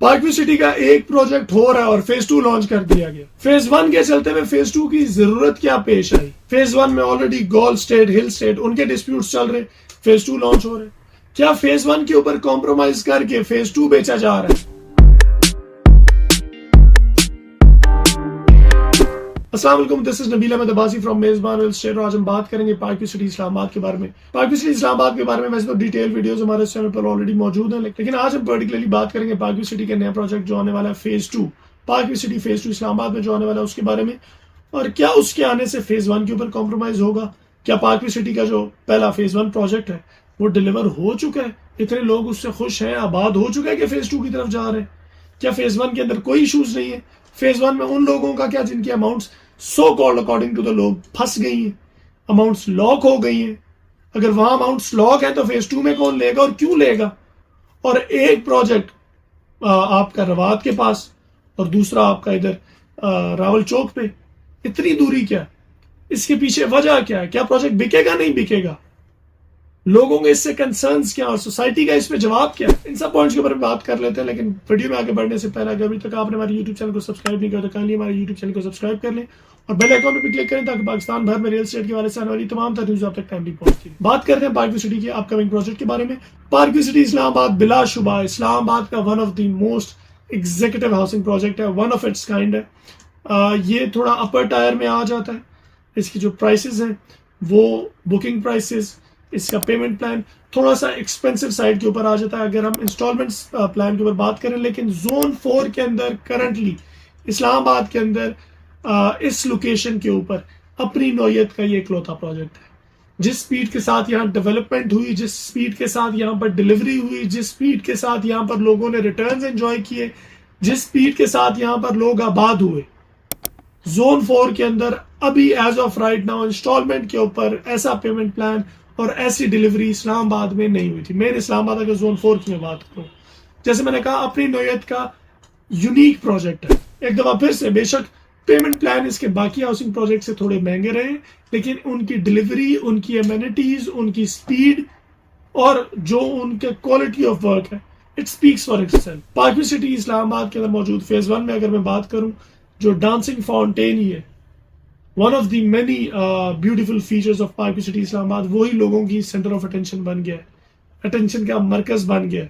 Park view city کا ایک project ہو رہا ہے اور فیز 2 لانچ کر دیا گیا. فیز 1 کے چلتے ہوئے فیز 2 کی ضرورت کیا پیش آئی؟ فیز 1 میں آلریڈی گول اسٹیٹ، ہل اسٹیٹ ان کے ڈسپیوٹس چل رہے، فیز 2 لانچ ہو رہے. کیا فیز 1 کے اوپر کمپرومائز کر کے فیز 2 بیچا جا رہا ہے؟ السلام علیکم، دس از نبیل احمد عباسی فرام میزبان ریل اسٹیٹ. آج ہم بات کریں گے park view city Islamabad کے بارے میں. Park view city Islamabad کے بارے میں ویسے تو ڈیٹیل ویڈیوز ہمارے چینل پر آلریڈی موجود ہیں، لیکن آج ہم پرٹیکولرلی بات کریں گے پارک ویو سٹی کے نیا پروجیکٹ جو آنے والا ہے phase 2. Park view city phase 2 Islamabad میں جو آنے والا ہے اس کے بارے میں، اور کیا اس کے آنے سے فیز 1 کے اوپر کمپرومائز ہوگا. کیا پارک ویو سٹی کا جو پہلا فیز 1 پروجیکٹ ہے وہ ڈیلیور ہو چکا ہے؟ اتنے لوگ اس سے خوش ہیں، آباد ہو چکا ہے کہ فیز 2 کی طرف جا رہے ہیں؟ کیا فیز 1 کے اندر کوئی ایشوز نہیں ہے؟ فیز 1 میں ان لوگوں کا کیا جن کی amounts so called according to the لوگ پھنس گئی ہیں، اماؤنٹس لاک ہو گئی ہیں؟ اگر وہاں اماؤنٹس لاک ہیں تو فیز 2 میں کون لے گا اور کیوں لے گا؟ اور ایک پروجیکٹ آپ کا رواد کے پاس اور دوسرا آپ کا ادھر راول چوک پہ، اتنی دوری کیا؟ اس کے پیچھے وجہ کیا ہے؟ کیا پروجیکٹ بکے گا نہیں بکے گا؟ لوگوں کے اس سے کنسرنز کیا اور سوسائٹی کا اس پہ جواب کیا؟ ان سب پوائنٹس کے اوپر بات کر لیتے ہیں، لیکن ویڈیو میں آگے بڑھنے سے پہلے اگر ابھی تک آپ نے ہمارے یوٹیوب چینل کو سبسکرائب نہیں کیا تو کائنڈلی ہمارے یوٹیوب چینل کو سبسکرائب کر لیں اور بیل آئیکن پہ بھی کلک کریں تاکہ پاکستان بھر میں ریل اسٹیٹ کے حوالے سے آنے والی تمام تر نیوز آپ تک ٹائملی پہنچتی ہے. بات کرتے ہیں پارک ویو سٹی کے اپ کمنگ پروجیکٹ کے بارے میں. پارک ویو سٹی اسلام آباد بلا شبہ اسلام آباد کا one of the most executive housing project ہے، ون آف اٹس کائنڈ ہے. یہ تھوڑا اپر ٹائر میں آ جاتا ہے. اس کی جو پرائسز ہیں وہ بکنگ پرائسز، اس کا پیمنٹ پلان تھوڑا سا ایکسپینسو سائڈ کے اوپر آ جاتا ہے اگر ہم انسٹالمنٹس پلان کے اوپر بات کریں. لیکن زون 4 کے اندر کرنٹلی اسلام آباد کے اندر اس لوکیشن کے اوپر اپنی نوعیت کا یہ اکلوتا پروجیکٹ ہے. جس سپیڈ کے ساتھ یہاں ڈیولپمنٹ ہوئی، جس سپیڈ کے ساتھ یہاں پر ڈیلیوری ہوئی، جس سپیڈ کے ساتھ یہاں پر لوگوں نے ریٹرنز انجوائے کیے، جس سپیڈ کے ساتھ یہاں پر لوگ آباد ہوئے، زون 4 کے اندر ابھی as of right now installment کے اوپر ایسا پیمنٹ پلان اور ایسی ڈیلیوری اسلام آباد میں نہیں ہوئی تھی. مین اسلام آباد اگر زون 4 کی میں بات کروں، جیسے میں نے کہا اپنی نوعیت کا یونیک پروجیکٹ ہے. ایک دفعہ پھر سے بے شک پیمنٹ پلان اس کے باقی ہاؤسنگ پروجیکٹ سے تھوڑے مہنگے رہے، لیکن ان کی ڈیلیوری، ان کی ایمینٹیز، ان کی سپیڈ اور جو ان کے کوالٹی آف ورک ہے، it speaks for itself. Park view city Islamabad کے اندر موجود فیز 1 میں اگر میں بات کروں، جو ڈانسنگ فاؤنٹین ہی ہے، one of the many beautiful features of park view city Islamabad, وہی لوگوں کی سینٹر آف اٹینشن بن گیا ہے، اٹینشن کا مرکز بن گیا ہے.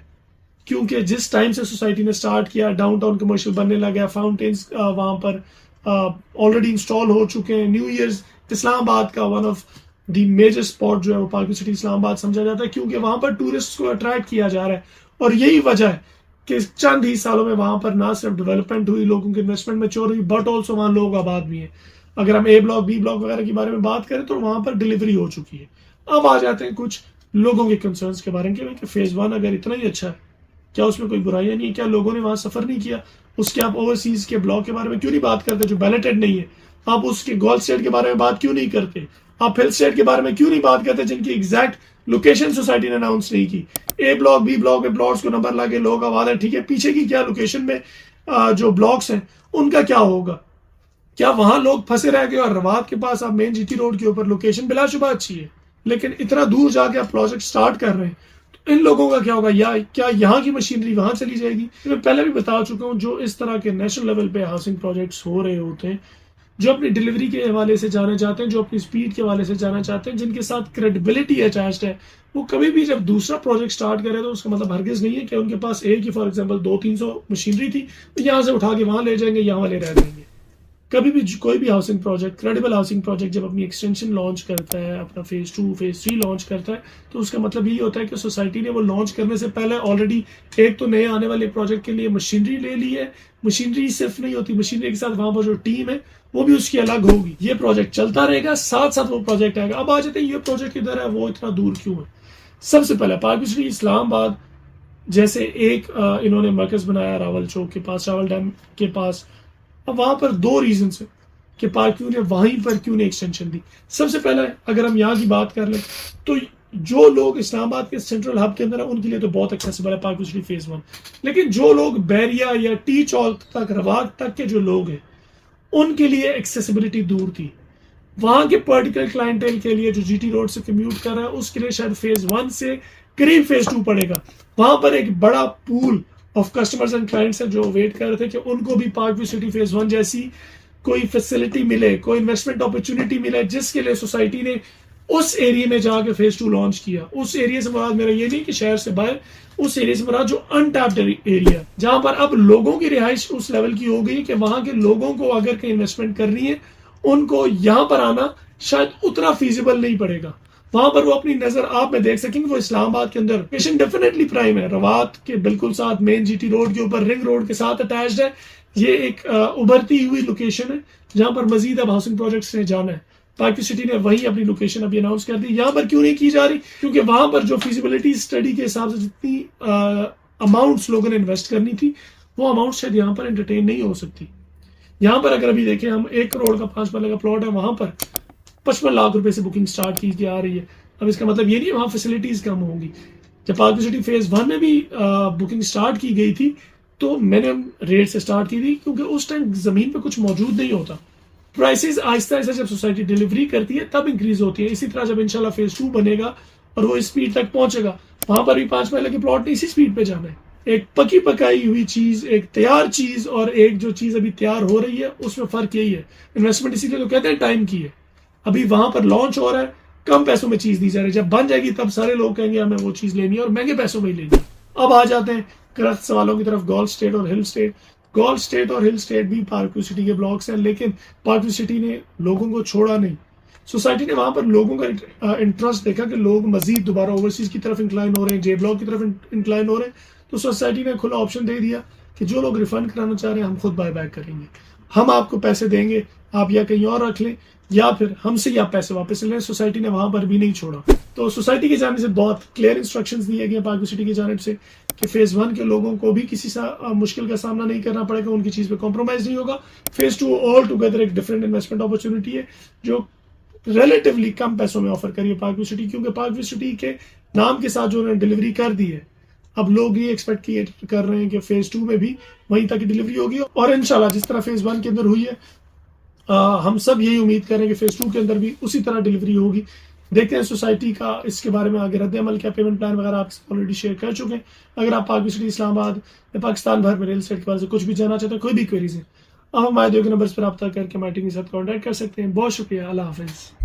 کیونکہ جس ٹائم سے سوسائٹی نے سٹارٹ کیا، ڈاؤن ٹاؤن کمرشل بننے لگا، فاؤنٹینز وہاں پر آلریڈی انسٹال ہو چکے ہیں. نیو ایئرز اسلام آباد کا one of the major spot جو ہے وہ پارک ویو سٹی اسلام آباد سمجھا جاتا ہے، کیونکہ وہاں پر ٹورسٹ کو اٹریکٹ کیا جا رہا ہے. اور یہی وجہ ہے کہ چند ہی سالوں میں وہاں پر نہ صرف ڈیولپمنٹ ہوئی، لوگوں کی انویسٹمنٹ میچور ہوئی، بٹ آلسو وہاں لوگ آباد بھی ہیں. اگر ہم اے بلاک، بی بلاک وغیرہ کے بارے میں بات کریں تو وہاں پر ڈیلیوری ہو چکی ہے. اب آ جاتے ہیں کچھ لوگوں کے کنسرنس کے بارے میں کہ فیز 1 اگر اتنا ہی اچھا ہے، کیا اس میں کوئی برائیاں نہیں ہے؟ کیا لوگوں نے وہاں سفر نہیں کیا؟ اس کے آپ اوورسیز کے بلاک کے بارے میں کیوں نہیں بات کرتے جو بیلٹڈ نہیں ہے؟ آپ اس کے گول اسٹیٹ کے بارے میں بات کیوں نہیں کرتے؟ آپ ہل اسٹیٹ کے بارے میں کیوں نہیں بات کرتے جن کی ایگزیکٹ لوکیشن سوسائٹی نے اناؤنس نہیں کی؟ اے بلاک، بی بلاک میں پلاٹس کو نمبر لگے لوگ آباد ہیں، ٹھیک ہے، پیچھے کی کیا لوکیشن میں جو بلاکس ہیں ان کا کیا ہوگا؟ کیا وہاں لوگ پھنسے رہ گئے؟ اور رواد کے پاس آپ مین جی ٹی روڈ کے اوپر لوکیشن بلا شبہ اچھی ہے، لیکن اتنا دور جا کے آپ پروجیکٹ سٹارٹ کر رہے ہیں، تو ان لوگوں کا کیا ہوگا؟ یا کیا یہاں کی مشینری وہاں چلی جائے گی؟ میں پہلے بھی بتا چکا ہوں، جو اس طرح کے نیشنل لیول پہ ہاؤسنگ پروجیکٹس ہو رہے ہوتے ہیں، جو اپنی ڈیلیوری کے حوالے سے جانا چاہتے ہیں، جو اپنی سپیڈ کے حوالے سے جانا چاہتے ہیں، جن کے ساتھ کریڈیبلٹی اٹیچڈ ہے، وہ کبھی بھی جب دوسرا پروجیکٹ سٹارٹ کرے تو اس کا مطلب ہرگز نہیں ہے کہ ان کے پاس ایک ہی فار ایگزامپل 200-300 مشینری تھی تو یہاں سے اٹھا کے وہاں لے جائیں گے، یہاں والے رہ جائیں گے. کبھی بھی کوئی بھی housing project, credible housing project جب اپنی ایکسٹینشن لانچ کرتا ہے، اپنا فیز 2 فیز 3 لانچ کرتا ہے، تو اس کا مطلب یہی ہوتا ہے کہ سوسائٹی نے وہ لانچ کرنے سے پہلے آلریڈی ایک تو نئے آنے والے پروجیکٹ کے لیے مشینری لے لی ہے. مشینری صرف نہیں ہوتی، مشینری کے ساتھ وہاں پر جو ٹیم ہے وہ بھی اس کی الگ ہوگی. یہ پروجیکٹ چلتا رہے گا، ساتھ ساتھ وہ پروجیکٹ آئے گا. اب آ جاتے ہیں یہ پروجیکٹ ادھر ہے، وہ اتنا دور کیوں ہے؟ سب سے پہلے پارک ویو سٹی اسلام آباد جیسے ایک انہوں نے مرکز بنایا راول چوک کے پاس، راول ڈیم کے پاس. اب وہاں پر دو ریزنس ہیں کہ پارک ویو نے وہیں پر کیوں نہیں ایکسٹینشن دی. سب سے پہلے اگر ہم یہاں کی بات کر لیں تو جو لوگ اسلام آباد کے سینٹرل ہب کے اندر ہیں ان کے لیے تو بہت ایکسیسیبل ہے پارک ویو سٹی فیز 1، لیکن جو لوگ بیریا یا ٹی چوک تک، رواد تک کے جو لوگ ہیں ان کے لیے ایکسیسیبلٹی دور تھی. وہاں کے پرٹیکولر کلائنٹیل کے لیے جو جی ٹی روڈ سے کمیوٹ کر رہا ہے اس کے لیے شاید فیز 1 سے قریب فیز 2 پڑے گا. وہاں پر ایک بڑا pool of customers and clients ہیں جو ویٹ کر رہے تھے کہ ان کو بھی پارک ویو سٹی فیز 1 جیسی کوئی فیسلٹی ملے, کوئی انویسٹمنٹ اپرچونٹی ملے, جس کے لیے سوسائٹی نے اس ایریا میں جا کے فیز 2 لانچ کیا. اس ایریا سے مراد میرا یہ نہیں کہ شہر سے باہر, اس ایریا سے مراد جو انٹیپڈ ایریا, جہاں پر اب لوگوں کی رہائش اس لیول کی ہو گئی کہ وہاں کے لوگوں کو اگر کہیں انویسٹمنٹ کرنی ہے ان کو یہاں پر آنا شاید اتنا فیزیبل نہیں پڑے گا. وہاں پر وہ اپنی نظر آپ میں دیکھ سکیں گے. وہ اسلام آباد کے اندر لوکیشن ڈیفینیٹلی پرائم ہے, روات کے بالکل ساتھ, مین جی ٹی روڈ کے اوپر, رنگ روڈ کے ساتھ اٹیچڈ ہے. یہ ایک ابھرتی ہوئی لوکیشن ہے جہاں پر مزید اب ہاؤسنگ پروجیکٹس نے جانا ہے. پارک ویو سٹی نے وہی اپنی لوکیشن ابھی اناؤنس کر دی. یہاں پر کیوں نہیں کی جا رہی؟ کیونکہ وہاں پر جو فیزیبلٹی اسٹڈی کے حساب سے جتنی اماؤنٹس لوگوں نے انویسٹ کرنی تھی وہ اماؤنٹ شاید یہاں پر انٹرٹین نہیں ہو سکتی. یہاں پر اگر ابھی دیکھیں ہم 1 کروڑ کا 5 مرلے کا پلاٹ ہے, وہاں پر 55 لاکھ روپے سے بکنگ سٹارٹ کی جا رہی ہے. اب اس کا مطلب یہ نہیں وہاں فیسلٹیز کم ہوں گی. جب پارک ویو سٹی فیز 1 میں بھی بکنگ سٹارٹ کی گئی تھی تو منیمم ریٹ سے سٹارٹ کی تھی, کیونکہ اس ٹائم زمین پہ کچھ موجود نہیں ہوتا. پرائسز آہستہ آہستہ جب سوسائٹی ڈیلیوری کرتی ہے تب انکریز ہوتی ہے. اسی طرح جب انشاءاللہ فیز 2 بنے گا اور وہ اس سپیڈ تک پہنچے گا, وہاں پر بھی 5 مرلے کے پلاٹ نے اسی سپیڈ پہ جانا ہے. ایک پکی پکائی ہوئی چیز, ایک تیار چیز, اور ایک جو چیز ابھی تیار ہو رہی ہے اس میں فرق یہی ہے. انویسٹمنٹ اسی لیے تو کہتے ہیں ٹائم کی ہے. ابھی وہاں پر لانچ ہو رہا ہے, کم پیسوں میں چیز دی جا رہی ہے. جب بن جائے گی تب سارے لوگ کہیں گے ہمیں وہ چیز لینی ہے اور مہنگے پیسوں میں ہی لینی ہے. اب آ جاتے ہیں کرخت سوالوں کی طرف. گولف اسٹیٹ اور ہل اسٹیٹ. گولف اسٹیٹ اور ہل اسٹیٹ بھی پارک ویو سٹی کے بلاکس ہیں, لیکن پارک ویو سٹی نے لوگوں کو چھوڑا نہیں. سوسائٹی نے وہاں پر لوگوں کا انٹرسٹ دیکھا کہ لوگ مزید دوبارہ اوورسیز کی طرف انکلائن ہو رہے ہیں, جے بلاک کی طرف انکلائن ہو رہے ہیں, تو سوسائٹی نے کھلا آپشن دے دیا کہ جو لوگ ریفنڈ کرانا چاہ رہے ہیں ہم خود بائی بیک کریں گے. ہم آپ کو پیسے دیں گے, آپ یا کہیں اور رکھ لیں یا پھر ہم سے آپ پیسے واپس لیں. سوسائٹی نے وہاں پر بھی نہیں چھوڑا. تو سوسائٹی کی جانب سے بہت کلیئر انسٹرکشنز دیے گئے پارک ویو سٹی کی جانب سے کہ فیز 1 کے لوگوں کو بھی کسی مشکل کا سامنا نہیں کرنا پڑے گا, ان کی چیز پہ کمپرومائز نہیں ہوگا. فیز 2 آل ٹوگیدر ایک ڈفرینٹ انویسٹمنٹ اپرچونٹی ہے جو ریلیٹیولی کم پیسوں میں آفر کری ہے پارک ویو سٹی, کیونکہ پارک ویو سٹی کے نام کے ساتھ جو انہوں نے ڈلیوری کر دی ہے, اب لوگ یہ ایکسپیکٹ کر رہے ہیں کہ فیز 2 میں بھی وہیں تک ڈلیوری ہوگی. اور انشاءاللہ جس طرح فیز 1 کے اندر ہوئی ہے, ہم سب یہی امید کریں کہ فیز 2 کے اندر بھی اسی طرح ڈلیوری ہوگی. دیکھتے ہیں سوسائٹی کا اس کے بارے میں آگے رد عمل کیا. پیمنٹ پلان وغیرہ آپ آلریڈی شیئر کر چکے ہیں. اگر آپ پارک ویو سٹی اسلام آباد یا پاکستان بھر میں ریل اسٹیٹ کے بارے سے کچھ بھی جاننا چاہتے ہیں, کوئی بھی کوئریز ہیں, آپ ہمارے دیو کے نمبرز پر رابطہ کر کے ہماری ٹیم کے ساتھ کانٹیکٹ کر سکتے ہیں. بہت شکریہ. اللہ حافظ.